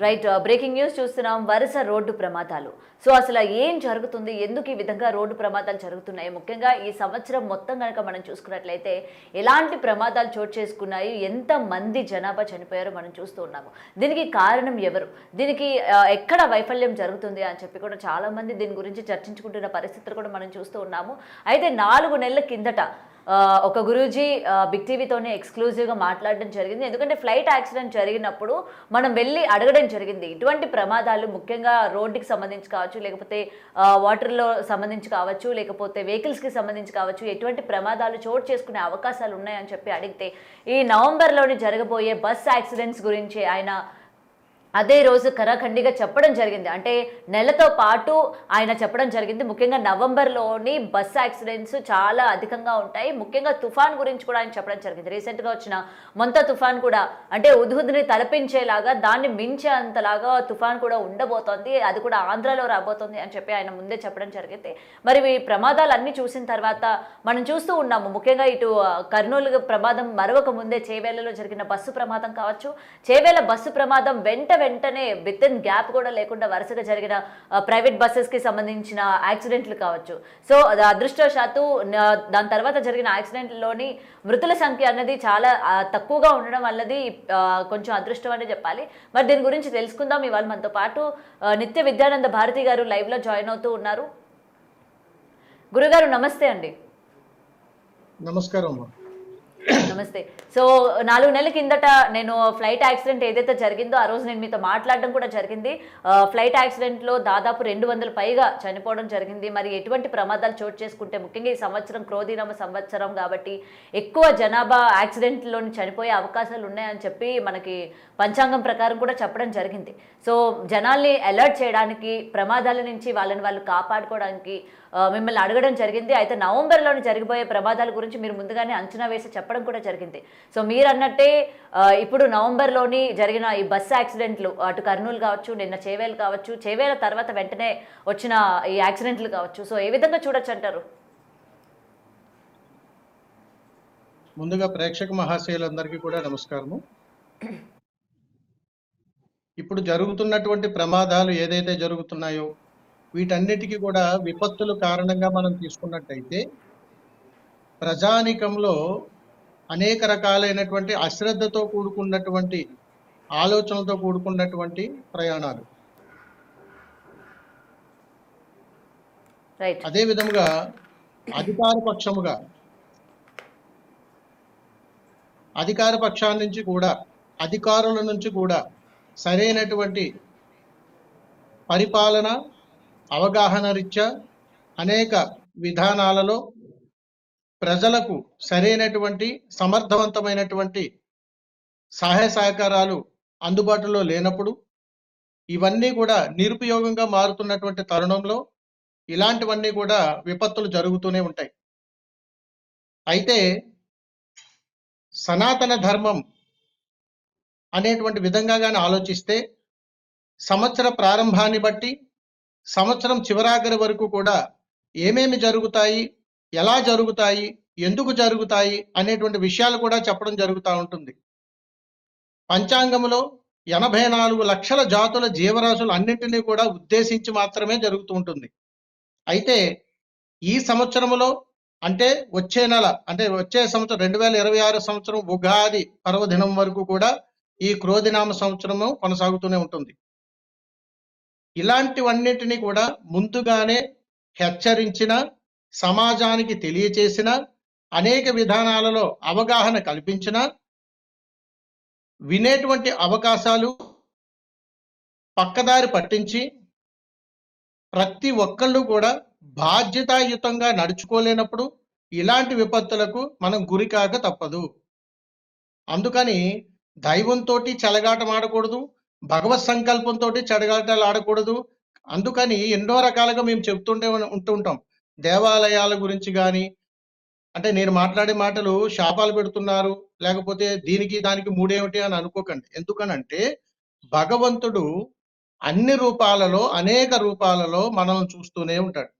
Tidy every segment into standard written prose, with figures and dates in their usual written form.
Right. Breaking news చూస్తున్నాం. వరుస road ప్రమాదాలు. సో, అసలు ఏం జరుగుతుంది? ఎందుకు ఈ విధంగా రోడ్డు ప్రమాదాలు జరుగుతున్నాయి? ముఖ్యంగా ఈ సంవత్సరం మొత్తం గనక మనం చూసుకున్నట్లయితే ఎలాంటి ప్రమాదాలు చోటు చేసుకున్నాయి? ఎంతమంది జనాభా చనిపోయారో మనం చూస్తూ ఉన్నాము. దీనికి కారణం ఎవరు? దీనికి ఎక్కడ వైఫల్యం జరుగుతుంది అని చెప్పి కూడా చాలామంది దీని గురించి చర్చించుకుంటున్న పరిస్థితులు కూడా మనం చూస్తూ ఉన్నాము. అయితే 4 నెలల కిందట ఒక గురూజీ బిగ్ టీవీతోనే ఎక్స్క్లూజివ్గా మాట్లాడడం జరిగింది. ఎందుకంటే ఫ్లైట్ యాక్సిడెంట్ జరిగినప్పుడు మనం వెళ్ళి అడగడం జరిగింది. ఇటువంటి ప్రమాదాలు ముఖ్యంగా రోడ్డుకి సంబంధించి కావచ్చు, లేకపోతే వాటర్లో సంబంధించి కావచ్చు, లేకపోతే వెహికల్స్కి సంబంధించి కావచ్చు, ఎటువంటి ప్రమాదాలు చోటు చేసుకునే అవకాశాలు ఉన్నాయని చెప్పి అడిగితే ఈ నవంబర్లోని జరగబోయే బస్ యాక్సిడెంట్స్ గురించి ఆయన అదే రోజు కరాఖండిగా చెప్పడం జరిగింది. అంటే నెలతో పాటు ఆయన చెప్పడం జరిగింది. ముఖ్యంగా నవంబర్లోని బస్ యాక్సిడెంట్స్ చాలా అధికంగా ఉంటాయి. ముఖ్యంగా తుఫాన్ గురించి కూడా ఆయన చెప్పడం జరిగింది. రీసెంట్గా వచ్చిన మొంతా తుఫాన్ కూడా అంటే ఉద్హుద్ని తలపించేలాగా దాన్ని మించే అంతలాగా తుఫాన్ కూడా ఉండబోతోంది. అది కూడా ఆంధ్రాలో రాబోతోంది అని చెప్పి ఆయన ముందే చెప్పడం జరిగింది. మరి ఈ ప్రమాదాలన్నీ చూసిన తర్వాత మనం చూస్తూ ఉన్నాము. ముఖ్యంగా ఇటు కర్నూలు ప్రమాదం మరొక ముందే చేవేళ్లలో జరిగిన బస్సు ప్రమాదం కావచ్చు, చేవేళ్ల బస్సు ప్రమాదం వెంటనే విత్ ఇన్ గ్యాప్ కూడా లేకుండా వరుసగా జరిగిన ప్రైవేట్ బస్సెస్కి సంబంధించిన యాక్సిడెంట్లు కావచ్చు. సో అదృష్టవశాత్తు దాని తర్వాత జరిగిన యాక్సిడెంట్లోని మృతుల సంఖ్య అన్నది చాలా తక్కువగా ఉండడం వల్లది కొంచెం అదృష్టం అనే చెప్పాలి. మరి దీని గురించి తెలుసుకుందాం. ఇవాళ మనతో పాటు నిత్య విద్యానంద భారతి గారు లైవ్లో జాయిన్ అవుతూ ఉన్నారు. గురుగారు నమస్తే అండి. నమస్కారం. నమస్తే. సో 4 నెలల కిందట నేను ఫ్లైట్ యాక్సిడెంట్ ఏదైతే జరిగిందో ఆ రోజు నేను మీతో మాట్లాడడం కూడా జరిగింది. ఫ్లైట్ యాక్సిడెంట్లో దాదాపు 200 పైగా చనిపోవడం జరిగింది. మరి ఎటువంటి ప్రమాదాలు చోటు చేసుకుంటే ముఖ్యంగా ఈ సంవత్సరం క్రోధినామ సంవత్సరం కాబట్టి ఎక్కువ జనాభా యాక్సిడెంట్లోని చనిపోయే అవకాశాలు ఉన్నాయని చెప్పి మనకి పంచాంగం ప్రకారం కూడా చెప్పడం జరిగింది. సో జనాల్ని అలర్ట్ చేయడానికి, ప్రమాదాల నుంచి వాళ్ళు కాపాడుకోవడానికి మిమ్మల్ని అడగడం జరిగింది. అయితే నవంబర్లోని జరిగిపోయే ప్రమాదాల గురించి మీరు ముందుగానే అంచనా వేసి చెప్పడం కూడా జరిగింది. సో మీరు అన్నట్టే ఇప్పుడు నవంబర్లోని జరిగిన ఈ బస్సు యాక్సిడెంట్లు అటు కర్నూలు కావచ్చు, నిన్న చేవేలు కావచ్చు, చేవేల తర్వాత వెంటనే వచ్చిన ఈ యాక్సిడెంట్లు కావచ్చు, సో ఏ విధంగా చూడొచ్చు అంటారు? ముందుగా ప్రేక్షక మహాశయులందరికీ కూడా నమస్కారము. ఇప్పుడు జరుగుతున్నటువంటి ప్రమాదాలు ఏదైతే జరుగుతున్నాయో వీటన్నిటికీ కూడా విపత్తుల కారణంగా మనం తీసుకున్నట్టయితే ప్రజానికంలో అనేక రకాలైనటువంటి అశ్రద్ధతో కూడుకున్నటువంటి ఆలోచనలతో కూడుకున్నటువంటి ప్రయాణాలు. అదే విధముగా అధికార పక్షాల నుంచి కూడా అధికారుల నుంచి కూడా సరైనటువంటి పరిపాలన అవగాహన రీత్యా అనేక విధానాలలో ప్రజలకు సరైనటువంటి సమర్థవంతమైనటువంటి సహాయ సహకారాలు అందుబాటులో లేనప్పుడు ఇవన్నీ కూడా నిరుపయోగంగా మారుతున్నటువంటి తరుణంలో ఇలాంటివన్నీ కూడా విపత్తులు జరుగుతూనే ఉంటాయి. అయితే సనాతన ధర్మం అనేటువంటి విధంగా కానీ ఆలోచిస్తే సంవత్సర ప్రారంభాన్ని బట్టి సంవత్సరం చివరాఖరి వరకు కూడా ఏమేమి జరుగుతాయి, ఎలా జరుగుతాయి, ఎందుకు జరుగుతాయి అనేటువంటి విషయాలు కూడా చెప్పడం జరుగుతూ ఉంటుంది. పంచాంగంలో 84 లక్షల జాతుల జీవరాశులు అన్నింటినీ కూడా ఉద్దేశించి మాత్రమే జరుగుతూ ఉంటుంది. అయితే ఈ సంవత్సరంలో అంటే వచ్చే నెల అంటే వచ్చే సంవత్సరం 2026 సంవత్సరం ఉగాది పర్వదినం వరకు కూడా ఈ క్రోధినామ సంవత్సరము కొనసాగుతూనే ఉంటుంది. ఇలాంటివన్నిటినీ కూడా ముందుగానే హెచ్చరించిన, సమాజానికి తెలియచేసిన, అనేక విధానాలలో అవగాహన కల్పించిన వినేటువంటి అవకాశాలు పక్కదారి పట్టించి ప్రతి ఒక్కళ్ళు కూడా బాధ్యతాయుతంగా నడుచుకోలేనప్పుడు ఇలాంటి విపత్తులకు మనం గురికాక తప్పదు. అందుకని దైవంతో చెలగాటం ఆడకూడదు, భగవత్ సంకల్పంతో చెడగాటాలు ఆడకూడదు. అందుకని ఎన్నో రకాలుగా మేము ఉంటుంటాం. దేవాలయాల గురించి కానీ అంటే నేను మాట్లాడే మాటలు శాపాలు పెడుతున్నారు, లేకపోతే దీనికి దానికి మూడేమిటి అని అనుకోకండి. ఎందుకనంటే భగవంతుడు అన్ని రూపాలలో, అనేక రూపాలలో మనం చూస్తూనే ఉంటాడు.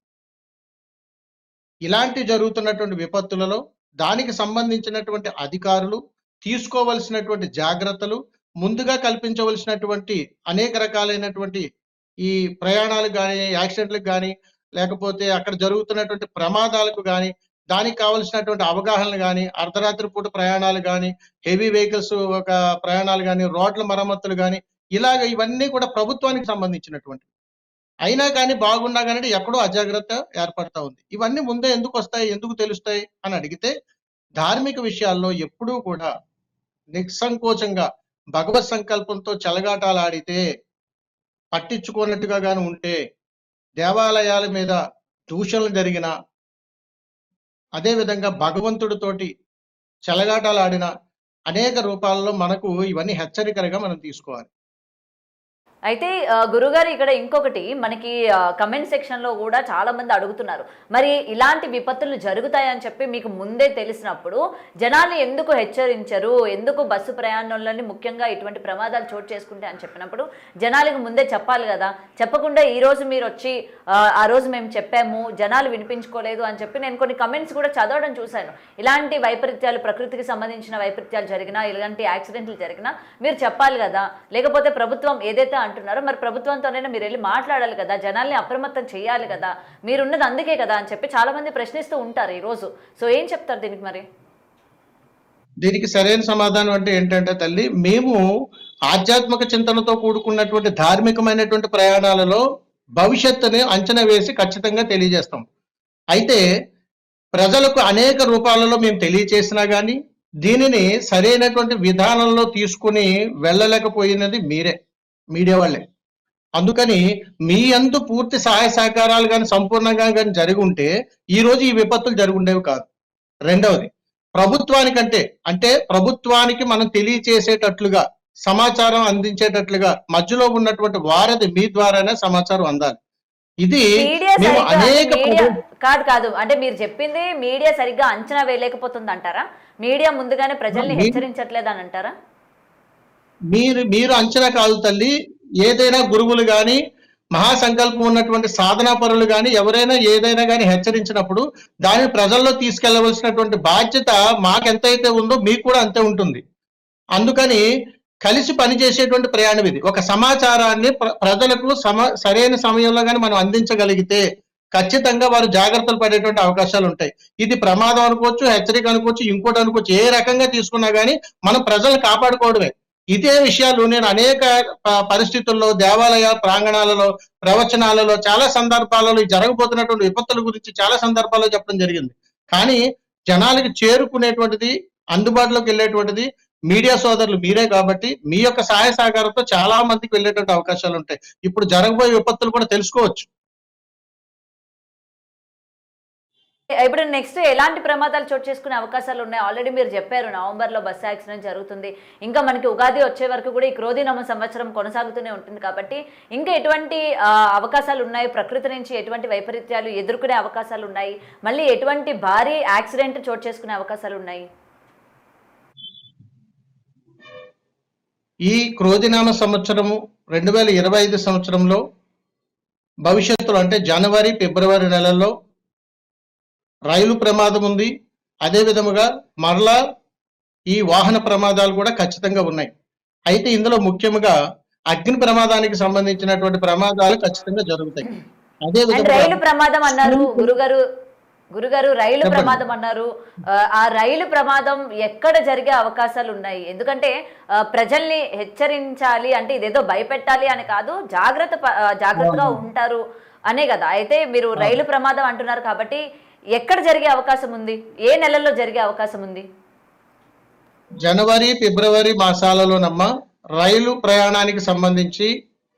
ఇలాంటి జరుగుతున్నటువంటి విపత్తులలో దానికి సంబంధించినటువంటి అధికారులు తీసుకోవలసినటువంటి జాగ్రత్తలు ముందుగా కల్పించవలసినటువంటి అనేక రకాలైనటువంటి ఈ ప్రయాణాలు కానీ, యాక్సిడెంట్లకు కానీ, లేకపోతే అక్కడ జరుగుతున్నటువంటి ప్రమాదాలకు కానీ, దానికి కావలసినటువంటి అవగాహనలు కానీ, అర్ధరాత్రి పూట ప్రయాణాలు కానీ, హెవీ వెహికల్స్ ఒక ప్రయాణాలు కానీ, రోడ్ల మరమ్మతులు కానీ, ఇలాగ ఇవన్నీ కూడా ప్రభుత్వానికి సంబంధించినటువంటివి. అయినా కానీ బాగున్నా కానీ ఎక్కడో అజాగ్రత్త ఏర్పడతా ఉంది. ఇవన్నీ ముందే ఎందుకు వస్తాయి, ఎందుకు తెలుస్తాయి అని అడిగితే, ధార్మిక విషయాల్లో ఎప్పుడూ కూడా నిస్సంకోచంగా భగవత్ సంకల్పంతో చెలగాటాలాడితే, పట్టించుకోనట్టుగా గాని ఉంటే, దేవాలయాల మీద దూషణలు జరిగినా, అదే విధంగా భగవంతుడితోటి చెలగాటాలాడిన అనేక రూపాల్లో మనకు ఇవన్నీ హెచ్చరికలుగా మనం తీసుకోవాలి. అయితే గురుగారు ఇక్కడ ఇంకొకటి మనకి కమెంట్ సెక్షన్లో కూడా చాలా మంది అడుగుతున్నారు. మరి ఇలాంటి విపత్తులు జరుగుతాయని చెప్పి మీకు ముందే తెలిసినప్పుడు జనాలు ఎందుకు హెచ్చరించరు, ఎందుకు బస్సు ప్రయాణంలోని ముఖ్యంగా ఇటువంటి ప్రమాదాలు చోటు చేసుకుంటే అని చెప్పినప్పుడు జనాలకు ముందే చెప్పాలి కదా. చెప్పకుండా ఈ రోజు మీరు వచ్చి ఆ రోజు మేము చెప్పాము జనాలు వినిపించుకోలేదు అని చెప్పి నేను కొన్ని కమెంట్స్ కూడా చదవడం చూశాను. ఇలాంటి వైపరీత్యాలు, ప్రకృతికి సంబంధించిన వైపరీత్యాలు జరిగినా, ఇలాంటి యాక్సిడెంట్లు జరిగినా మీరు చెప్పాలి కదా. లేకపోతే ప్రభుత్వం ఏదైతే అంటున్నారో మరి ప్రభుత్వంతోనైనా మీరు వెళ్ళి మాట్లాడాలి కదా, జనాల్ని అప్రమత్తం చేయాలి కదా, మీరున్నది అందుకే కదా అని చెప్పి చాలా మంది ప్రశ్నిస్తూ ఉంటారు ఈ రోజు. సో ఏం చెప్తారు దీనికి? మరి దీనికి సరైన సమాధానం అంటే ఏంటంటే తల్లి, మేము ఆధ్యాత్మిక చింతనతో కూడుకున్నటువంటి ధార్మికమైనటువంటి ప్రయాణాలలో భవిష్యత్తుని అంచనా వేసి ఖచ్చితంగా తెలియజేస్తాం. అయితే ప్రజలకు అనేక రూపాలలో మేము తెలియచేసినా కానీ దీనిని సరైనటువంటి విధానంలో తీసుకుని వెళ్ళలేకపోయినది మీడియా వాళ్ళే. అందుకని మీ అందు పూర్తి సహాయ సహకారాలు కానీ సంపూర్ణంగా కానీ జరిగి ఉంటే ఈ రోజు ఈ విపత్తులు జరుగుండేవి కాదు. రెండవది, ప్రభుత్వానికంటే అంటే ప్రభుత్వానికి మనం తెలియచేసేటట్లుగా సమాచారం అందించేటట్లుగా మధ్యలో ఉన్నటువంటి వారధి మీ ద్వారానే సమాచారం అందాలి. ఇది మీడియా మేము అనేక కాదు అంటే మీరు చెప్పింది మీడియా సరిగ్గా అంచనా వేయలేకపోతుంది అంటారా? మీడియా ముందుగానే ప్రజల్ని హెచ్చరించట్లేదు అని అంటారా? మీరు అంచనా కాదు తల్లి. ఏదైనా గురువులు కానీ, మహాసంకల్పం ఉన్నటువంటి సాధనా పరులు కానీ, ఎవరైనా ఏదైనా కానీ హెచ్చరించినప్పుడు దానిని ప్రజల్లో తీసుకెళ్లవలసినటువంటి బాధ్యత మాకెంతైతే ఉందో మీకు కూడా అంతే ఉంటుంది. అందుకని కలిసి పనిచేసేటువంటి ప్రయాణం ఇది. ఒక సమాచారాన్ని ప్రజలకు సరైన సమయంలో కానీ మనం అందించగలిగితే ఖచ్చితంగా వారు జాగ్రత్తలు పడేటువంటి అవకాశాలు ఉంటాయి. ఇది ప్రమాదం అనుకోవచ్చు, హెచ్చరిక అనుకోవచ్చు, ఇంకోటి అనుకోవచ్చు, ఏ రకంగా తీసుకున్నా కానీ మనం ప్రజలను కాపాడుకోవడమే. ఇదే విషయాలు నేను అనేక పరిస్థితుల్లో దేవాలయ ప్రాంగణాలలో, ప్రవచనాలలో, చాలా సందర్భాలలో జరగబోతున్నటువంటి విపత్తుల గురించి చాలా సందర్భాల్లో చెప్పడం జరిగింది. కానీ జనాలకి చేరుకునేటువంటిది, అందుబాటులోకి వెళ్ళేటువంటిది మీడియా సోదరులు మీరే కాబట్టి మీ యొక్క సహాయ సహకారంతో చాలా మందికి వెళ్ళేటువంటి అవకాశాలు ఉంటాయి. ఇప్పుడు జరగబోయే విపత్తులు కూడా తెలుసుకోవచ్చు. ఇప్పుడు నెక్స్ట్ ఎలాంటి ప్రమాదాలు చోటు చేసుకునే అవకాశాలు ఉన్నాయి? ఆల్రెడీ మీరు చెప్పారు నవంబర్లో బస్సు యాక్సిడెంట్ జరుగుతుంది, ఇంకా మనకి ఉగాది వచ్చే వరకు కూడా ఈ క్రోధినామ సంవత్సరం కొనసాగుతూనే ఉంటుంది కాబట్టి ఇంకా ఎటువంటి అవకాశాలు ఉన్నాయి? ప్రకృతి నుంచి ఎటువంటి వైపరీత్యాలు ఎదుర్కొనే అవకాశాలు ఉన్నాయి? మళ్ళీ ఎటువంటి భారీ యాక్సిడెంట్ చోటు చేసుకునే అవకాశాలు ఉన్నాయి? ఈ క్రోధినామ సంవత్సరము 2025 సంవత్సరంలో భవిష్యత్తులో అంటే జనవరి, ఫిబ్రవరి నెలల్లో రైలు ప్రమాదం ఉంది. అదే విధముగా మరలా ఈ వాహన ప్రమాదాలు కూడా ఖచ్చితంగా ఉన్నాయి. అయితే ఇందులో ముఖ్యంగా అగ్ని ప్రమాదానికి సంబంధించినటువంటి ప్రమాదాలు ఖచ్చితంగా జరుగుతాయి. అదే విధంగా రైలు ప్రమాదం అన్నారు గురుగారు, రైలు ప్రమాదం అన్నారు. ఆ రైలు ప్రమాదం ఎక్కడ జరిగే అవకాశాలు ఉన్నాయి? ఎందుకంటే ప్రజల్ని హెచ్చరించాలి అంటే ఇదేదో భయపెట్టాలి అని కాదు, జాగ్రత్తగా ఉంటారు అనే కదా. అయితే మీరు రైలు ప్రమాదం అంటున్నారు కాబట్టి ఎక్కడ జరిగే అవకాశం ఉంది? ఏ నెలల్లో జరిగే అవకాశం ఉంది? జనవరి, ఫిబ్రవరి మాసాలలోనమ్మ రైలు ప్రయాణానికి సంబంధించి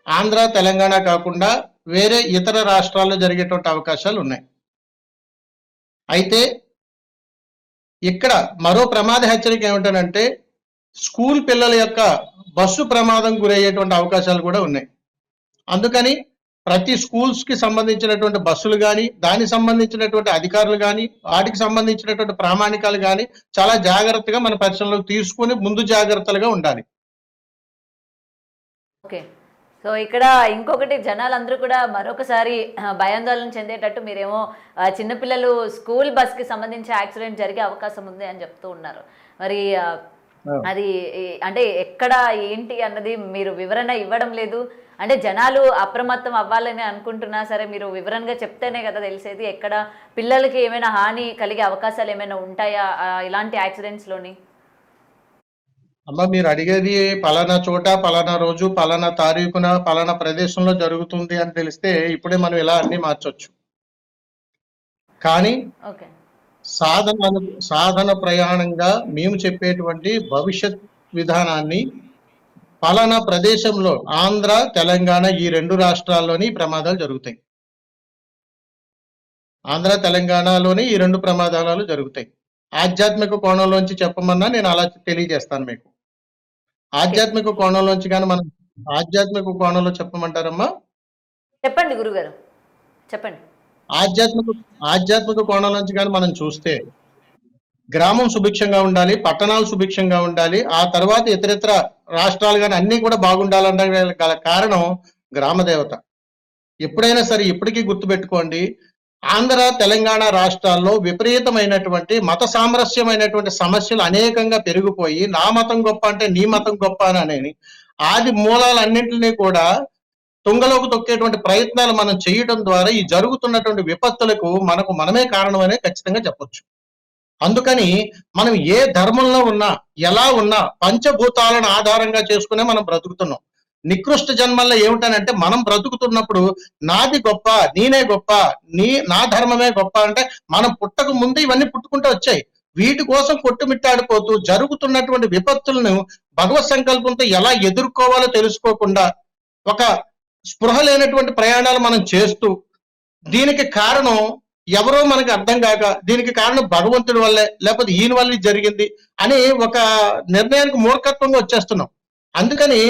ఆంధ్ర, తెలంగాణ కాకుండా వేరే ఇతర రాష్ట్రాల్లో జరిగేటువంటి అవకాశాలు ఉన్నాయి. అయితే ఇక్కడ మరో ప్రమాద హెచ్చరిక ఏమిటంటే స్కూల్ పిల్లల యొక్క బస్సు ప్రమాదం గురయ్యేటువంటి అవకాశాలు కూడా ఉన్నాయి. అందుకని ప్రతి స్కూల్స్ కి సంబంధించినటువంటి బస్సులు కానీ, దానికి సంబంధించినటువంటి అధికారులు కానీ, వాటికి సంబంధించినటువంటి ప్రామాణికాలు కానీ చాలా జాగ్రత్తగా మన పరిశీలనలోకి తీసుకుని ముందు జాగ్రత్తలుగా ఉండాలి. ఓకే, సో ఇక్కడ ఇంకొకటి జనాలందరూ కూడా మరొకసారి భయాందోళన చెందేటట్టు మీరేమో చిన్నపిల్లలు స్కూల్ బస్కి సంబంధించి యాక్సిడెంట్ జరిగే అవకాశం ఉంది అని చెప్తూ ఉన్నారు. మరి ఆ. అది అంటే ఎక్కడ ఏంటి అన్నది మీరు వివరణ ఇవ్వడం లేదు. అంటే జనాలు అప్రమత్తం అవ్వాలని అనుకుంటున్నా సరే మీరు వివరంగా చెప్తేనే కదా తెలిసేది. ఎక్కడ పిల్లలకి ఏమైనా హాని కలిగే అవకాశాలు ఏమైనా ఉంటాయా ఇలాంటి యాక్సిడెంట్స్‌లోని? అమ్మ మీరు అడిగేది పలానా చోట, పలానా రోజు, పలానా తారీఖున, పలానా ప్రదేశంలో జరుగుతుంది అని తెలిస్తే ఇప్పుడే మనం ఇలా అన్ని మార్చొచ్చు. కానీ ఓకే. సాధన సాధన ప్రయాణంగా మేము చెప్పేటువంటి భవిష్యత్ విధానాన్ని పలానా ప్రదేశంలో ఆంధ్ర, తెలంగాణ ఈ 2 రాష్ట్రాల్లోని ఈ ప్రమాదాలు జరుగుతాయి. ఆంధ్ర, తెలంగాణలోని ఈ 2 ప్రమాదాలు జరుగుతాయి. ఆధ్యాత్మిక కోణంలోంచి చెప్పమన్నా నేను అలా తెలియజేస్తాను మీకు. ఓకే. ఆధ్యాత్మిక కోణంలోంచి గాని మనం ఆధ్యాత్మిక కోణంలో చెప్పమంటారమ్మా? చెప్పండి గురుగారు. చెప్పండి. ఆధ్యాత్మిక ఆధ్యాత్మిక కోణంలోంచి గాని మనం చూస్తే గ్రామం సుభిక్షంగా ఉండాలి, పట్టణాలు సుభిక్షంగా ఉండాలి. ఆ తర్వాత ఇతరితర రాష్ట్రాలు గాని అన్నీ కూడా బాగుండాలనడం గల కారణం గ్రామ దేవత. ఎప్పుడైనా సరే ఇప్పటికీ గుర్తుపెట్టుకోండి. ఆంధ్ర, తెలంగాణ రాష్ట్రాల్లో విపరీతమైనటువంటి మత సామరస్యమైనటువంటి సమస్యలు అనేకంగా పెరిగిపోయి నా మతం గొప్ప అంటే నీ మతం గొప్ప అని ఆది మూలాలన్నింటినీ కూడా తుంగలోకి తొక్కేటువంటి ప్రయత్నాలు మనం చేయడం ద్వారా ఈ జరుగుతున్నటువంటి విపత్తులకు మనమే కారణమనే ఖచ్చితంగా చెప్పొచ్చు. అందుకని మనం ఏ ధర్మంలో ఉన్నా, ఎలా ఉన్నా పంచభూతాలను ఆధారంగా చేసుకునే మనం బ్రతుకుతున్నాం. నికృష్ట జన్మల్లో ఏమిటనంటే మనం బ్రతుకుతున్నప్పుడు నాది గొప్ప, నేనే గొప్ప, నా ధర్మమే గొప్ప అంటే మనం పుట్టక ముందు ఇవన్నీ పుట్టుకుంటూ వచ్చాయి. వీటి కోసం కొట్టుమిట్టాడిపోతూ జరుగుతున్నటువంటి విపత్తులను భగవత్ సంకల్పంతో ఎలా ఎదుర్కోవాలో తెలుసుకోకుండా ఒక స్పృహ లేనటువంటి ప్రయాణాలు మనం చేస్తూ దీనికి కారణం ఎవరో మనకి అర్థం కాక దీనికి కారణం భగవంతుడి వల్లే లేకపోతే ఈయన వల్ల జరిగింది అని ఒక నిర్ణయానికి మూర్ఖత్వంగా వచ్చేస్తున్నాం. అందుకని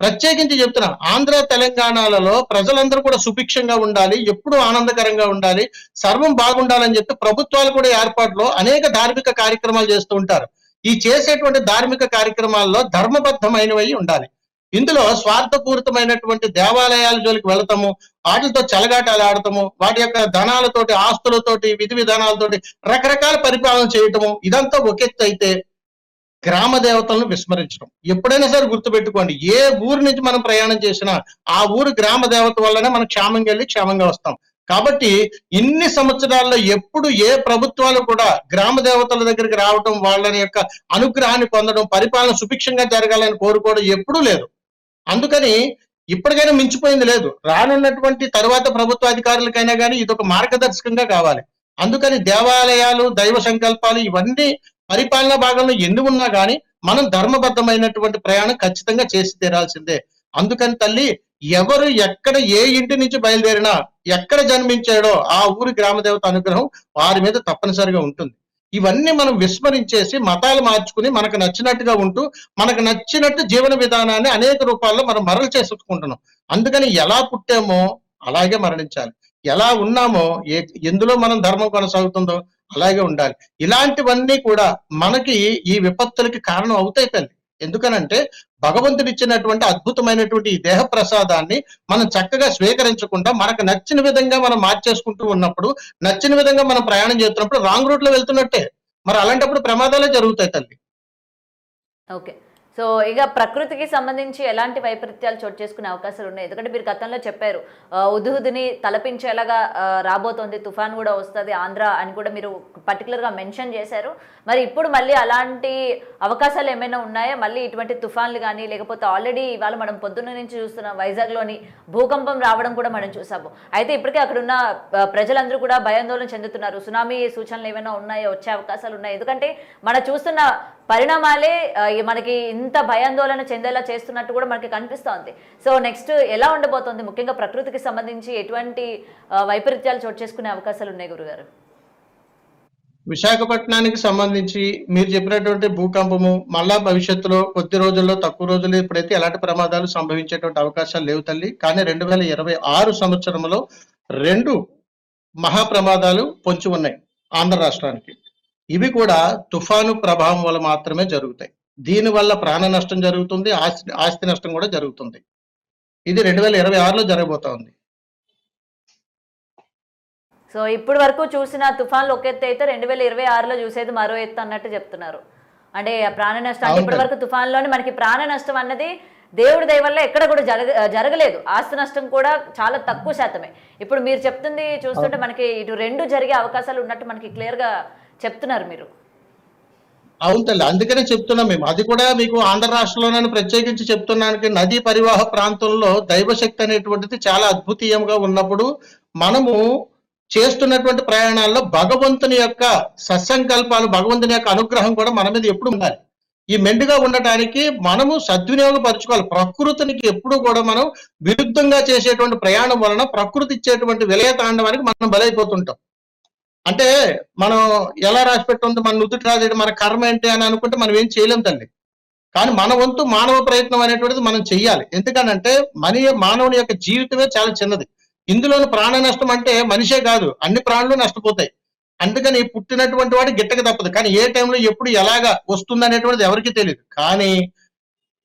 ప్రత్యేకించి చెప్తున్నా ఆంధ్ర తెలంగాణలలో ప్రజలందరూ కూడా సుభిక్షంగా ఉండాలి, ఎప్పుడూ ఆనందకరంగా ఉండాలి, సర్వం బాగుండాలని చెప్పి ప్రభుత్వాలు కూడా ఏర్పాటులో అనేక ధార్మిక కార్యక్రమాలు చేస్తూ ఉంటారు. ఈ చేసేటువంటి ధార్మిక కార్యక్రమాల్లో ధర్మబద్ధమైనవి ఉండాలి. ఇందులో స్వార్థపూరితమైనటువంటి దేవాలయాల జోలికి వెళతాము, వాటితో చెలగాటాలు ఆడటము, వాటి యొక్క ధనాలతోటి, ఆస్తులతోటి, విధి విధానాలతోటి రకరకాల పరిపాలన చేయటము ఇదంతా ఒక ఎత్తు అయితే గ్రామ దేవతలను విస్మరించడం. ఎప్పుడైనా సరే గుర్తుపెట్టుకోండి, ఏ ఊరు నుంచి మనం ప్రయాణం చేసినా ఆ ఊరు గ్రామ దేవత వల్లనే మనం క్షేమంగా వెళ్ళి క్షేమంగా వస్తాం. కాబట్టి ఇన్ని సంవత్సరాల్లో ఎప్పుడు ఏ ప్రభుత్వాలు కూడా గ్రామ దేవతల దగ్గరికి రావటం, వాళ్ళ యొక్క అనుగ్రహాన్ని పొందడం, పరిపాలన సుభిక్షంగా జరగాలని కోరుకోవడం ఎప్పుడూ లేదు. అందుకని ఇప్పటికైనా మించిపోయింది లేదు. రానున్నటువంటి తరువాత ప్రభుత్వ అధికారులకైనా కానీ ఇది ఒక మార్గదర్శకంగా కావాలి. అందుకని దేవాలయాలు, దైవ సంకల్పాలు ఇవన్నీ పరిపాలనా భాగంలో ఎన్ని ఉన్నా కానీ మనం ధర్మబద్ధమైనటువంటి ప్రయాణం ఖచ్చితంగా చేసి తీరాల్సిందే. అందుకని తల్లి ఎవరు ఎక్కడ ఏ ఇంటి నుంచి బయలుదేరినా ఎక్కడ జన్మించాడో ఆ ఊరి గ్రామ దేవత అనుగ్రహం వారి మీద తప్పనిసరిగా ఉంటుంది. ఇవన్నీ మనం విస్మరించేసి మతాలు మార్చుకుని మనకు నచ్చినట్టుగా ఉంటూ మనకు నచ్చినట్టు జీవన విధానాన్ని అనేక రూపాల్లో మనం మరలు చేసుకుంటున్నాం. అందుకని ఎలా పుట్టామో అలాగే మరణించాలి, ఎలా ఉన్నామో ఎందులో మనం ధర్మం కొనసాగుతుందో అలాగే ఉండాలి. ఇలాంటివన్నీ కూడా మనకి ఈ విపత్తులకి కారణం అవుతాయి తల్లి. ఎందుకనంటే భగవంతుడు ఇచ్చినటువంటి అద్భుతమైనటువంటి ఈ దేహ ప్రసాదాన్ని మనం చక్కగా స్వీకరించకుండా మనకు నచ్చిన విధంగా మనం మార్చేసుకుంటూ ఉన్నప్పుడు, నచ్చిన విధంగా మనం ప్రయాణం చేస్తున్నప్పుడు రాంగ్ రూట్ లో వెళ్తున్నట్టే. మరి అలాంటప్పుడు ప్రమాదాలే జరుగుతాయి తల్లి. ఓకే. సో, ఇక ప్రకృతికి సంబంధించి ఎలాంటి వైపరీత్యాలు చోటు చేసుకునే అవకాశాలు ఉన్నాయి? ఎందుకంటే మీరు గతంలో చెప్పారు. హుద్‌హుద్‌ని తలపించేలాగా రాబోతోంది. తుఫాన్ కూడా వస్తది ఆంధ్ర అని కూడా మీరు పర్టిక్యులర్‌గా మెన్షన్ చేశారు. మరి ఇప్పుడు మళ్ళీ అలాంటి అవకాశాలు ఏమైనా ఉన్నాయా? మళ్ళీ ఇటువంటి తుఫాన్లు గానీ, లేకపోతే ఆల్రెడీ ఇవాళ మనం పొద్దున్న నుంచి చూస్తున్నాం వైజాగ్‌లోని భూకంపం రావడం కూడా మనం చూసాము. అయితే ఇప్పటికే అక్కడున్న ప్రజలందరూ కూడా భయాందోళన చెందుతున్నారు. సునామీ సూచనలు ఏమైనా ఉన్నాయా? వచ్చే అవకాశాలు ఉన్నాయి. ఎందుకంటే మనం చూస్తున్న పరిణామాలే మనకి ఇంత భయాందోళన చెందేలా చేస్తున్నట్టు కూడా మనకి కనిపిస్తోంది. సో నెక్స్ట్ ఎలా ఉండబోతోంది? ముఖ్యంగా ప్రకృతికి సంబంధించి ఎటువంటి వైపరీత్యాలు చోటు చేసుకునే అవకాశాలు ఉన్నాయి గురుగారు? విశాఖపట్నానికి సంబంధించి మీరు చెప్పినటువంటి భూకంపము మళ్ళా భవిష్యత్తులో కొద్ది రోజుల్లో, తక్కువ రోజుల్లో ఇప్పుడైతే ఎలాంటి ప్రమాదాలు సంభవించేటువంటి అవకాశాలు లేవు తల్లి. కానీ 2026 సంవత్సరంలో 2 మహా ప్రమాదాలు పొంచి ఉన్నాయి ఆంధ్ర రాష్ట్రానికి. ఇవి కూడా తుఫాను ప్రభావం వల్ల మాత్రమే జరుగుతాయి. దీనివల్ల ప్రాణ నష్టం జరుగుతుంది, ఆస్తి నష్టం కూడా జరుగుతుంది. ఇది 2026లో జరగబోతా ఉంది. సో ఇప్పటి వరకు చూసిన తుఫాన్లు ఒక ఎత్తు అయితే 2026లో చూసేది మరో ఎత్తు అన్నట్టు చెప్తున్నారు. అంటే ఆ ప్రాణ నష్టం అంటే అవును ఇప్పటి తల్లి. వరకు తుఫాన్లోని మనకి ప్రాణ నష్టం అన్నది దేవుడి దయ వల్ల ఎక్కడ కూడా జరగలేదు. ఆస్తి నష్టం కూడా చాలా తక్కువ శాతమే. ఇప్పుడు మీరు చెప్తుంది చూస్తుంటే అవును. మనకి ఇటు 2 జరిగే అవకాశాలు ఉన్నట్టు మనకి క్లియర్‌గా చెప్తున్నారు మీరు. అవును తల్లి. అందుకనే చెప్తున్నాం మేము. అది కూడా మీకు ఆంధ్ర రాష్ట్రంలోనని ప్రత్యేకించి చెప్తున్నానికి నదీ పరివాహ ప్రాంతంలో దైవశక్తి అనేటువంటిది చాలా అద్భుతీయంగా ఉన్నప్పుడు, మనము చేస్తున్నటువంటి ప్రయాణాల్లో భగవంతుని యొక్క సత్సంకల్పాలు, భగవంతుని యొక్క అనుగ్రహం కూడా మన మీద ఎప్పుడు ఉండాలి. ఈ మెండుగా ఉండటానికి మనము సద్వినియోగపరుచుకోవాలి. ప్రకృతికి ఎప్పుడు కూడా మనం విరుద్ధంగా చేసేటువంటి ప్రయాణం వలన ప్రకృతి ఇచ్చేటువంటి విలయ తాండవానికి మనం బలైపోతుంటాం. అంటే మనం ఎలా రాసిపెట్టి ఉంది మన నుదుటి రాసేది మన కర్మ ఏంటి అని అనుకుంటే మనం ఏం చేయలేం తల్లి. కానీ మన వంతు మానవ ప్రయత్నం అనేటువంటిది మనం చెయ్యాలి. ఎందుకనంటే మానవుని యొక్క జీవితమే చాలా చిన్నది. ఇందులోని ప్రాణ నష్టం అంటే మనిషే కాదు అన్ని ప్రాణులు నష్టపోతాయి. అందుకని పుట్టినటువంటి వాడు గిట్టక తప్పదు. కానీ ఏ టైంలో ఎప్పుడు ఎలాగా వస్తుందనేటువంటిది ఎవరికీ తెలియదు. కానీ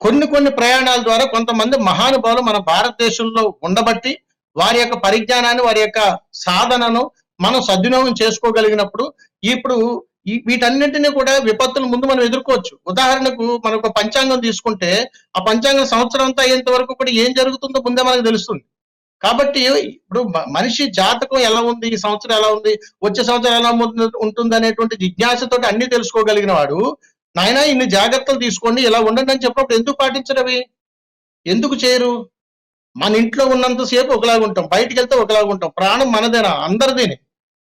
కొన్ని ప్రయాణాల ద్వారా కొంతమంది మహానుభావులు మన భారతదేశంలో ఉండబట్టి వారి యొక్క పరిజ్ఞానాన్ని, వారి యొక్క సాధనను మనం సద్వినియోగం చేసుకోగలిగినప్పుడు ఇప్పుడు వీటన్నింటినీ కూడా విపత్తుల ముందు మనం ఎదుర్కోవచ్చు. ఉదాహరణకు మనం ఒక పంచాంగం తీసుకుంటే ఆ పంచాంగం సంవత్సరం అంతా అయ్యేంత వరకు కూడా ఏం జరుగుతుందో ముందే మనకు తెలుస్తుంది. కాబట్టి ఇప్పుడు మనిషి జాతకం ఎలా ఉంది, ఈ సంవత్సరం ఎలా ఉంది, వచ్చే సంవత్సరం ఎలా ఉంటుంది అనేటువంటి జిజ్ఞాసతోటి అన్ని తెలుసుకోగలిగిన వాడు, నాయనా ఇన్ని జాగ్రత్తలు తీసుకోండి, ఇలా ఉండండి అని చెప్పినప్పుడు ఎందుకు పాటించరవి? ఎందుకు చేయరు? మన ఇంట్లో ఉన్నంత సేపు ఒకలాగా ఉంటాం, బయటికి వెళ్తే ఒకలాగా ఉంటాం. ప్రాణం మనదేనా? అందరిదేనే.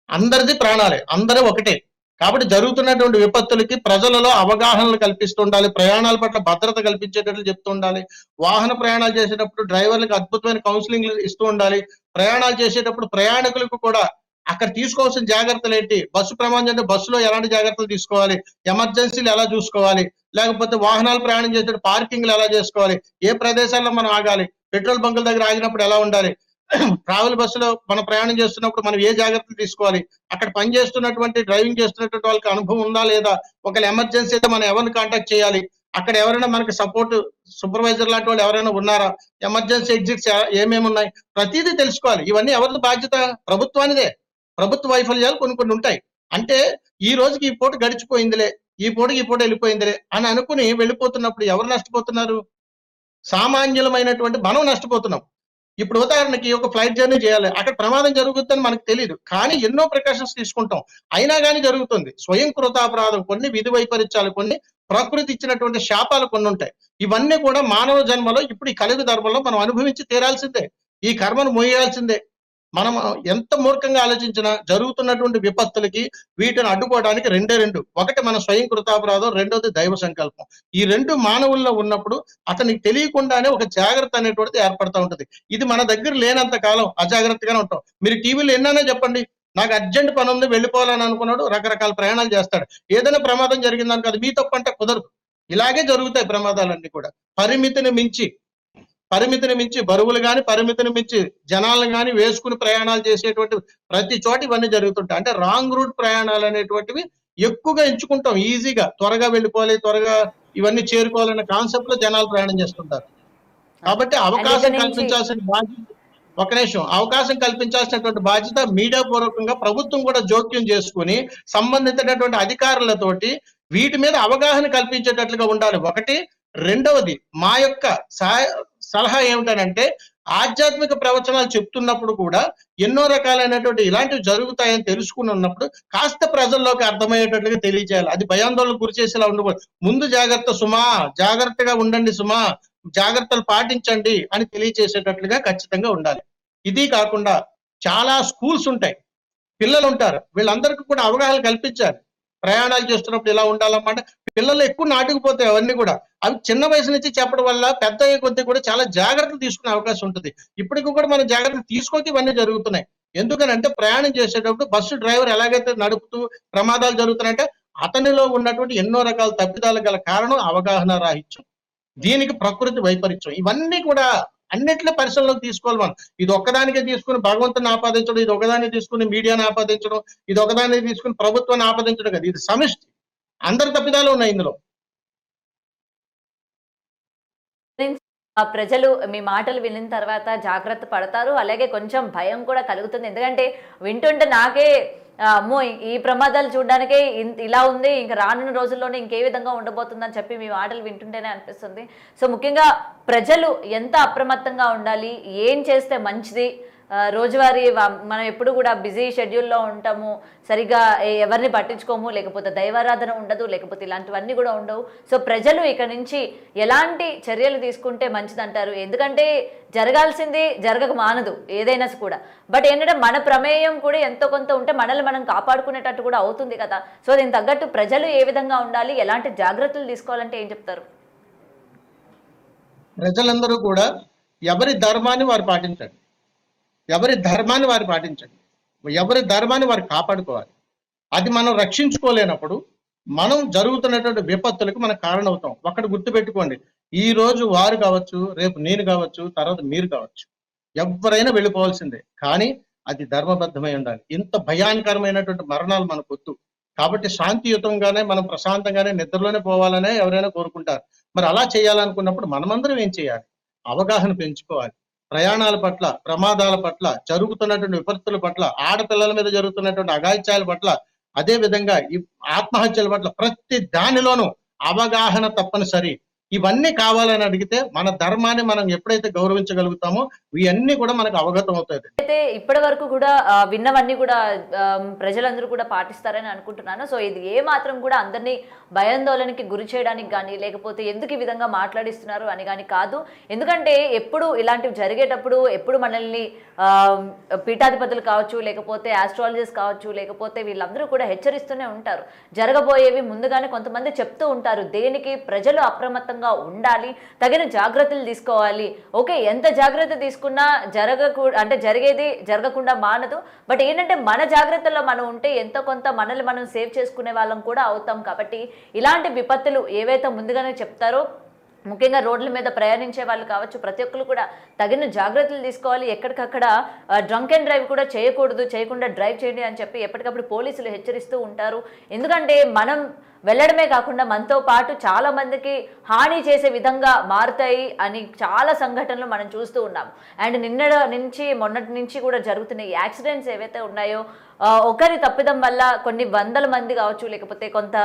అందరిది ప్రాణాలే. అందరూ ఒకటే. కాబట్టి జరుగుతున్నటువంటి విపత్తులకి ప్రజలలో అవగాహనలు కల్పిస్తూ ఉండాలి. ప్రయాణాల పట్ల భద్రత కల్పించేటట్లు చెప్తూ ఉండాలి. వాహన ప్రయాణాలు చేసేటప్పుడు డ్రైవర్లకు అద్భుతమైన కౌన్సిలింగ్ ఇస్తూ ఉండాలి. ప్రయాణాలు చేసేటప్పుడు ప్రయాణికులకు కూడా అక్కడ తీసుకోవాల్సిన జాగ్రత్తలు ఏంటి? బస్సు ప్రమాదం అంటే బస్సులో ఎలాంటి జాగ్రత్తలు తీసుకోవాలి? ఎమర్జెన్సీలు ఎలా చూసుకోవాలి? లేకపోతే వాహనాలు ప్రయాణం చేసేటప్పుడు పార్కింగ్లు ఎలా చేసుకోవాలి? ఏ ప్రదేశాల్లో మనం ఆగాలి? పెట్రోల్ బంకుల దగ్గర ఆగినప్పుడు ఎలా ఉండాలి? ట్రావెల్ బస్సులో మనం ప్రయాణం చేస్తున్నప్పుడు మనం ఏ జాగ్రత్తలు తీసుకోవాలి? అక్కడ పని చేస్తున్నటువంటి డ్రైవింగ్ చేస్తున్నటువంటి వాళ్ళకి అనుభవం ఉందా లేదా? ఒకవేళ ఎమర్జెన్సీ అయితే మనం ఎవరిని కాంటాక్ట్ చేయాలి? అక్కడ ఎవరైనా మనకి సపోర్ట్ సూపర్వైజర్ లాంటి వాళ్ళు ఎవరైనా ఉన్నారా? ఎమర్జెన్సీ ఎగ్జిట్స్ ఏమేమి ఉన్నాయి? ప్రతిదీ తెలుసుకోవాలి. ఇవన్నీ ఎవరిది బాధ్యత? ప్రభుత్వానిదే. ప్రభుత్వ వైఫల్యాలు కొన్ని ఉంటాయి. అంటే ఈ రోజుకి ఈ పూట గడిచిపోయిందిలే, ఈ పూటకి ఈ పూట వెళ్ళిపోయిందిలే అని అనుకుని వెళ్ళిపోతున్నప్పుడు ఎవరు నష్టపోతున్నారు? సామాన్యులమైనటువంటి మనం నష్టపోతున్నాం. ఇప్పుడు ఉదాహరణకి ఒక ఫ్లైట్ జర్నీ చేయాలి. అక్కడ ప్రమాదం జరుగుతుందని మనకు తెలీదు. కానీ ఎన్నో ప్రికాషన్స్ తీసుకుంటాం. అయినా గాని జరుగుతుంది. స్వయం కృతాపరాధం కొన్ని, విధి వైపరీత్యాలు కొన్ని, ప్రకృతి ఇచ్చినటువంటి శాపాలు కొన్ని ఉంటాయి. ఇవన్నీ కూడా మానవ జన్మలో ఇప్పుడు ఈ కలియుగ ధర్మంలో మనం అనుభవించి తీరాల్సిందే. ఈ కర్మను మోయాల్సిందే. మనం ఎంత మూర్ఖంగా ఆలోచించినా జరుగుతున్నటువంటి విపత్తులకి వీటిని అడ్డుకోవడానికి రెండే రెండు. ఒకటి మన స్వయం కృతాపరాధం, రెండోది దైవ సంకల్పం. ఈ రెండు మానవుల్లో ఉన్నప్పుడు అతనికి తెలియకుండానే ఒక జాగ్రత్త అనేటువంటిది ఏర్పడతా ఉంటది. ఇది మన దగ్గర లేనంత కాలం అజాగ్రత్తగానే ఉంటాం. మీరు టీవీలో ఎన్నైనా చెప్పండి, నాకు అర్జెంట్ పని ఉంది వెళ్ళిపోవాలని అనుకున్నాడు రకరకాల ప్రయాణాలు చేస్తాడు. ఏదైనా ప్రమాదం జరిగిందని కాదు, మీ తప్పు అంటే కుదరదు. ఇలాగే జరుగుతాయి ప్రమాదాలన్నీ కూడా. పరిమితిని మించి పరిమితిని మించి బరువులు గాని, పరిమితిని మించి జనాలను గాని వేసుకుని ప్రయాణాలు చేసేటువంటి ప్రతి చోట ఇవన్నీ జరుగుతుంటాయి. అంటే రాంగ్ రూట్ ప్రయాణాలు అనేటువంటివి ఎక్కువగా ఎంచుకుంటాం. ఈజీగా త్వరగా వెళ్ళిపోవాలి, త్వరగా ఇవన్నీ చేరుకోవాలనే కాన్సెప్ట్ లో జనాలు ప్రయాణం చేస్తుంటారు. అదే. కాబట్టి అండ్ ఇక అవకాశం నుంచి కల్పించాల్సిన బాధ్యత, ఒక నిమిషం, అవకాశం కల్పించాల్సినటువంటి బాధ్యత మీడియా పూర్వకంగా ప్రభుత్వం కూడా జోక్యం చేసుకుని సంబంధించినటువంటి అధికారులతోటి వీటి మీద అవగాహన కల్పించేటట్లుగా ఉండాలి. ఒకటి. రెండవది మా యొక్క సలహా ఏమిటనంటే ఆధ్యాత్మిక ప్రవచనాలు చెప్తున్నప్పుడు కూడా ఎన్నో రకాలైనటువంటి ఇలాంటివి జరుగుతాయని తెలుసుకుని ఉన్నప్పుడు కాస్త ప్రజల్లోకి అర్థమయ్యేటట్లుగా తెలియజేయాలి. అది భయాందోళనకు గురి చేసేలా ఉండకూడదు. ముందు జాగ్రత్త సుమా, జాగ్రత్తగా ఉండండి సుమా, జాగ్రత్తలు పాటించండి అని తెలియజేసేటట్లుగా ఖచ్చితంగా ఉండాలి. ఇది కాకుండా చాలా స్కూల్స్ ఉంటాయి, పిల్లలు ఉంటారు, వీళ్ళందరికీ కూడా అవగాహన కల్పించాలి. ప్రయాణాలు చేస్తున్నప్పుడు ఇలా ఉండాలన్నమాట. పిల్లలు ఎక్కువ నాటుకుపోతాయి అవన్నీ కూడా. అవి చిన్న వయసు నుంచి చెప్పడం వల్ల పెద్ద అయ్యే కొద్దీ కూడా చాలా జాగ్రత్తలు తీసుకునే అవకాశం ఉంటుంది. ఇప్పటికి కూడా మనం జాగ్రత్తలు తీసుకోక ఇవన్నీ జరుగుతున్నాయి. ఎందుకనంటే ప్రయాణం చేసేటప్పుడు బస్సు డ్రైవర్ ఎలాగైతే నడుపుతూ ప్రమాదాలు జరుగుతున్నాయంటే అతనిలో ఉన్నటువంటి ఎన్నో రకాల తప్పిదాలు గల కారణం అవగాహన రాహిత్యం, దీనికి ప్రకృతి వైపరీత్యం. ఇవన్నీ కూడా అన్నిట్లో పరిశీలనలోకి తీసుకోవాలి మనం. ఇది ఒక్కదానికే తీసుకుని భగవంతుని ఆపాదించడం, ఇది ఒకదాన్ని తీసుకుని మీడియాని ఆపాదించడం, ఇది ఒకదాన్ని తీసుకుని ప్రభుత్వాన్ని ఆపాదించడం కదా, ఇది సమిష్టి. అందరి తప్పిదాలు ఉన్నాయి ఇందులో. ఆ ప్రజలు మీ మాటలు వినిన తర్వాత జాగ్రత్త పడతారు. అలాగే కొంచెం భయం కూడా కలుగుతుంది. ఎందుకంటే వింటుంటే నాకే అమ్మో! ఈ ప్రమాదాలు చూడ్డానికే ఇలా ఉంది. ఇంక రానున్న రోజుల్లోనే ఇంకే విధంగా ఉండబోతుందని చెప్పి మీ మాటలు వింటుంటేనే అనిపిస్తుంది. సో ముఖ్యంగా ప్రజలు ఎంత అప్రమత్తంగా ఉండాలి? ఏం చేస్తే మంచిది? రోజువారీ మనం ఎప్పుడు కూడా బిజీ షెడ్యూల్లో ఉంటాము. సరిగ్గా ఎవరిని పట్టించుకోము. లేకపోతే దైవారాధన ఉండదు. లేకపోతే ఇలాంటివన్నీ కూడా ఉండవు. సో ప్రజలు ఇక నుంచి ఎలాంటి చర్యలు తీసుకుంటే మంచిదంటారు? ఎందుకంటే జరగాల్సింది జరగక మానదు ఏదైనా కూడా. బట్ ఏంటంటే మన ప్రమేయం కూడా ఎంతో కొంత ఉంటే మనల్ని మనం కాపాడుకునేటట్టు కూడా అవుతుంది కదా. సో దీనికి తగ్గట్టు ప్రజలు ఏ విధంగా ఉండాలి? ఎలాంటి జాగ్రత్తలు తీసుకోవాలంటే ఏం చెప్తారు? ప్రజలందరూ కూడా ఎవరి ధర్మాన్ని వారు పాటించండి. ఎవరి ధర్మాన్ని వారు పాటించండి. ఎవరి ధర్మాన్ని వారు కాపాడుకోవాలి. అది మనం రక్షించుకోలేనప్పుడు మనం జరుగుతున్నటువంటి విపత్తులకు మనం కారణమవుతాం. ఒకటి గుర్తుపెట్టుకోండి, ఈ రోజు వారు కావచ్చు, రేపు నేను కావచ్చు, తర్వాత మీరు కావచ్చు, ఎవరైనా వెళ్ళిపోవాల్సిందే. కానీ అది ధర్మబద్ధమై ఉండాలి. ఇంత భయానకరమైనటువంటి మరణాలు మనకొద్దు. కాబట్టి శాంతియుతంగానే మనం ప్రశాంతంగానే నిద్రలోనే పోవాలనే ఎవరైనా కోరుకుంటారు. మరి అలా చేయాలనుకున్నప్పుడు మనమందరం ఏం చేయాలి? అవగాహన పెంచుకోవాలి. ప్రయాణాల పట్ల, ప్రమాదాల పట్ల, జరుగుతున్నటువంటి విపత్తుల పట్ల, ఆడపిల్లల మీద జరుగుతున్నటువంటి అఘాయిత్యాల పట్ల, అదే విధంగా ఈ ఆత్మహత్యల పట్ల ప్రతి దానిలోనూ అవగాహన తప్పనిసరి. ఇవన్నీ కావాలని అడిగితే మన ధర్మాన్ని మనం ఎప్పుడైతే గౌరవించగలుగుతామో ఇవన్నీ కూడా మనకు అవగతం అవుతాయి. అయితే ఇప్పటి వరకు కూడా విన్నవన్నీ కూడా ప్రజలందరూ కూడా పాటిస్తారని అనుకుంటున్నాను. సో ఇది ఏ మాత్రం కూడా అందరినీ భయాందోళనకి గురి చేయడానికి కానీ, లేకపోతే ఎందుకు ఈ విధంగా మాట్లాడిస్తున్నారు అని కానీ కాదు. ఎందుకంటే ఎప్పుడు ఇలాంటివి జరిగేటప్పుడు ఎప్పుడు మనల్ని పీఠాధిపతులు కావచ్చు, లేకపోతే ఆస్ట్రాలజిస్ట్ కావచ్చు, లేకపోతే వీళ్ళందరూ కూడా హెచ్చరిస్తూనే ఉంటారు. జరగబోయేవి ముందుగానే కొంతమంది చెప్తూ ఉంటారు. దేనికి ప్రజలు అప్రమత్తంగా ఉండాలి, తగిన జాగ్రత్తలు తీసుకోవాలి. ఓకే, ఎంత జాగ్రత్త తీసుకున్నా జరిగేది జరగకుండా మానదు. బట్ ఏంటంటే మన జాగ్రత్తల్లో మనం ఉంటే ఎంతో కొంత మనల్ని మనం సేవ్ చేసుకునే వాళ్ళం కూడా అవుతాం. కాబట్టి ఇలాంటి విపత్తులు ఏవైతే ముందుగానే చెప్తారో, ముఖ్యంగా రోడ్ల మీద ప్రయాణించే వాళ్ళు కావచ్చు, ప్రతి ఒక్కరు కూడా తగిన జాగ్రత్తలు తీసుకోవాలి. ఎక్కడికక్కడ డ్రంక్ అండ్ డ్రైవ్ కూడా చేయకూడదు, చేయకుండా డ్రైవ్ చేయండి అని చెప్పి ఎప్పటికప్పుడు పోలీసులు హెచ్చరిస్తూ ఉంటారు. ఎందుకంటే మనం వెళ్ళడమే కాకుండా మనతో పాటు చాలా మందికి హాని చేసే విధంగా మారుతాయి అని చాలా సంఘటనలు మనం చూస్తూ ఉన్నాం. అండ్ మొన్నటి నుంచి కూడా జరుగుతున్న ఈ యాక్సిడెంట్స్ ఏవైతే ఉన్నాయో, ఒకరి తప్పిదం వల్ల కొన్ని వందల మంది కావచ్చు, లేకపోతే కొంత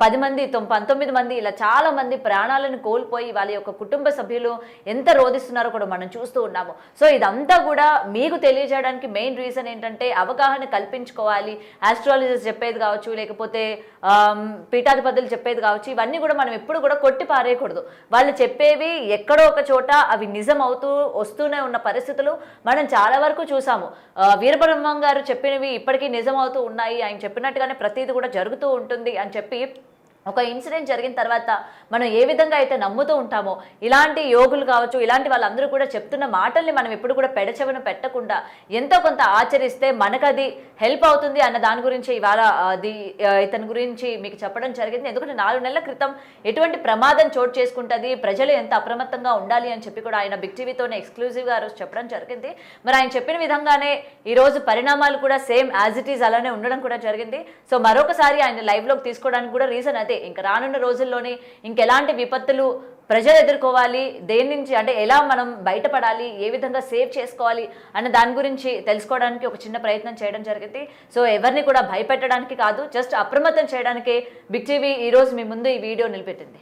10 మంది 19 మంది ఇలా చాలా మంది ప్రాణాలను కోల్పోయి వాళ్ళ యొక్క కుటుంబ సభ్యులు ఎంత రోధిస్తున్నారో కూడా మనం చూస్తూ ఉన్నాము. సో ఇదంతా కూడా మీకు తెలియజేయడానికి మెయిన్ రీజన్ ఏంటంటే అవగాహన కల్పించుకోవాలి. ఆస్ట్రాలజిస్ట్ చెప్పేది కావచ్చు, లేకపోతే పీఠాధిపతులు చెప్పేది కావచ్చు, ఇవన్నీ కూడా మనం ఎప్పుడు కూడా కొట్టి పారేయకూడదు. వాళ్ళు చెప్పేవి ఎక్కడో ఒక చోట అవి నిజం అవుతూ వస్తూనే ఉన్న పరిస్థితులు మనం చాలా వరకు చూసాము. వీరబ్రహ్మం గారు చెప్పినవి ఇప్పటికీ నిజం అవుతూ ఉన్నాయి. ఆయన చెప్పినట్టుగానే ప్రతిదీ కూడా జరుగుతూ ఉంటుంది అని చెప్పి ఒక ఇన్సిడెంట్ జరిగిన తర్వాత మనం ఏ విధంగా అయితే నమ్ముతూ ఉంటామో, ఇలాంటి యోగులు కావచ్చు, ఇలాంటి వాళ్ళందరూ కూడా చెప్తున్న మాటల్ని మనం ఎప్పుడు కూడా పెడచెవిన పెట్టకుండా ఎంతో కొంత ఆచరిస్తే మనకు అది హెల్ప్ అవుతుంది అన్న దాని గురించి ఇవాళ ఇతని గురించి మీకు చెప్పడం జరిగింది. ఎందుకంటే 4 నెలల క్రితం ఎటువంటి ప్రమాదం చోటు చేసుకుంటుంది, ప్రజలు ఎంత అప్రమత్తంగా ఉండాలి అని చెప్పి కూడా ఆయన బిగ్ టీవీతోనే ఎక్స్క్లూజివ్గా ఆ రోజు చెప్పడం జరిగింది. మరి ఆయన చెప్పిన విధంగానే ఈరోజు పరిణామాలు కూడా సేమ్ యాజ్ ఇట్ ఈజ్ అలానే ఉండడం కూడా జరిగింది. సో మరొకసారి ఆయన లైవ్లోకి తీసుకోవడానికి కూడా రీజన్ అదే. ఇంకా రానున్న రోజుల్లోనే ఇంకెలాంటి విపత్తులు ప్రజలు ఎదుర్కోవాలి, దేని నుంచి అంటే ఎలా మనం బయటపడాలి, ఏ విధంగా సేవ్ చేసుకోవాలి అన్న దాని గురించి తెలుసుకోవడానికి ఒక చిన్న ప్రయత్నం చేయడం జరిగింది. సో ఎవరిని కూడా భయపెట్టడానికి కాదు, జస్ట్ అప్రమత్తం చేయడానికే బిగ్ టీవీ ఈరోజు మీ ముందు ఈ వీడియో నిలబెట్టింది.